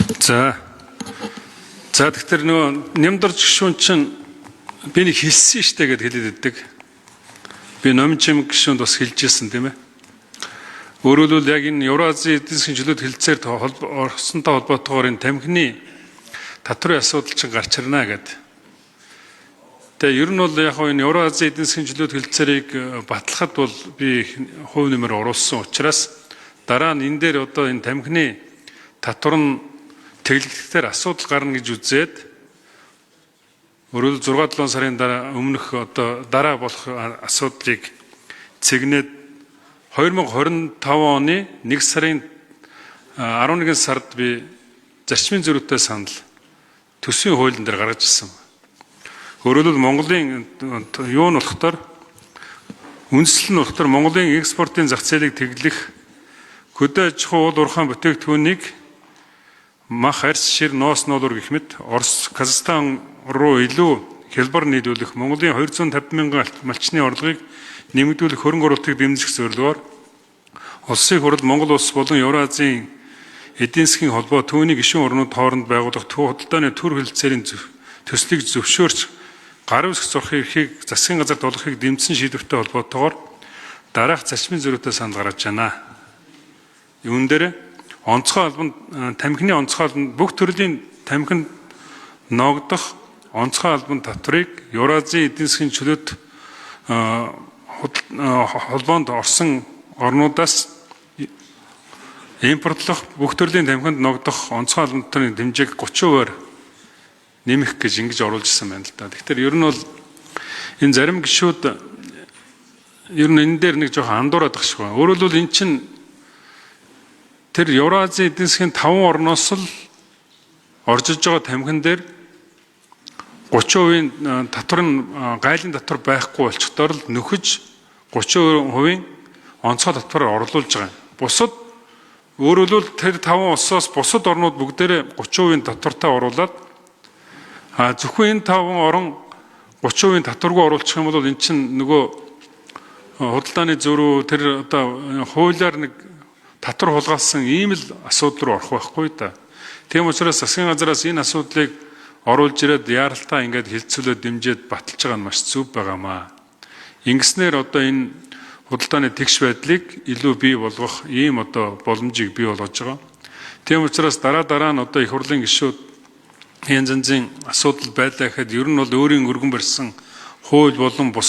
За тэгэхээр нөгөө нямдарч гишүүн чинь би нэг хэлсэн штэ гэд хэлээд өгдөг. Би номжим гишүүнд бас хэлжсэн тийм ээ. Өөрөөр хэлбэл яг энэ Евразийн эдийн засгийн чөлөөт хэлэлцээр орсонтой холбоотойгоор энэ тамхины татврын асуудал чинь гарч ирнэ гэдэг. Тэгээ ер нь бол яг энэ Евразийн эдийн засгийн чөлөөт хэлэлцээрийг батлахад бол би хувь нэмэр оруулсан учраас дараа нь энэ дээр одоо энэ тамхины татвар нь тэглэгдэхээр асуудал гарна гэж үзээд өөрөөр 6-7 сарын өмнөх одоо дараа болох асуудлыг цэгнээд 2025 оны 1 сарын 11 сард би зарчмын зөрүүтэй санал төсвийн хуулийн дээр гаргаж ирсэн. Өөрөөр хэлбэл Монголын юу нь болохоор үндэслэл нь болохоор Монголын экспортын зах зээлийг тэглэх хөдөө аж ахуй уул уурхайн бүтээгдэхүүнийг мах арьс шир ноос нуулуур гэх мэт Орос, Казахстан руу илүү хялбар нийлүүлэх Монголын 250 мянган малчны орлогыг нэмэгдүүлэх хөрөнгө оруулалтыг дэмжих зорилгоор Улсын хурал Монгол улс болон Евразийн эдийн засгийн холбоо түүний гишүүн орнууд хооронд байгуулах худалдааны төр хэлэлцээрийн төслийг зөвшөөрч гар үсэх зурх эрхийг засгийн газарт олгохыг дэмжсэн шийдвэртэй холбоотойгоор дараах зарчмын зөрүүтэй санал гаргаж байна. Юун дээр онцгой албанд тамхины онцгой албанд бүх төрлийн тамхинд ногдох онцгой албанд татварыг Евразийн эдийн засгийн чөлөөт холбоонд орсон орнуудаас импортлох бүх төрлийн тамхинд ногдох онцгой албан татврын хэмжээг 30%-аар нэмэх гэж ингэж оруулж ирсэн байна л да. Тэгэхээр ер нь бол энэ зарим гишүүд ер нь энэ дээр нэг жоохон андуураад байгаа шүү. Өөрөөр хэлбэл эн чинь тэр Евразийн эдийн засгийн 5 орноос л орж иж байгаа тамхин дээр 30%-ийн татвар нь гайлын татвар байхгүй болчихдоор л нөхөж 30%-ийн онцгой татвараар орлуулж байгаа. Бусад өөрөөр хэлбэл тэр 5 улсаас бусад орнууд бүгдээрээ 30%-ийн татвартай оруулаад зөвхөн энэ 5 орн 30%-ийн татваргүй оруулах юм бол эн чинь нөгөө худалдааны зөрүү тэр одоо хуулиар нэг татвар хулгайлсан ийм л асуудал руу орох байхгүй да. Тийм учраас засгийн газараас энэ асуудлыг оруулж ирээд яаралтай ингээд хилцүүлээд дэмжиж баталж байгаа нь маш зөв байгаамаа. Ингэснээр одоо энэ худалдааны тэгш байдлыг илүү бий болгох ийм одоо боломжийг бий болгож байгаа. Тийм учраас дараа нь одоо их хурлын гишүүд янз янзын асуудал байлаа гэхэд ер нь бол өөрийн өргөн барьсан хууль болон бус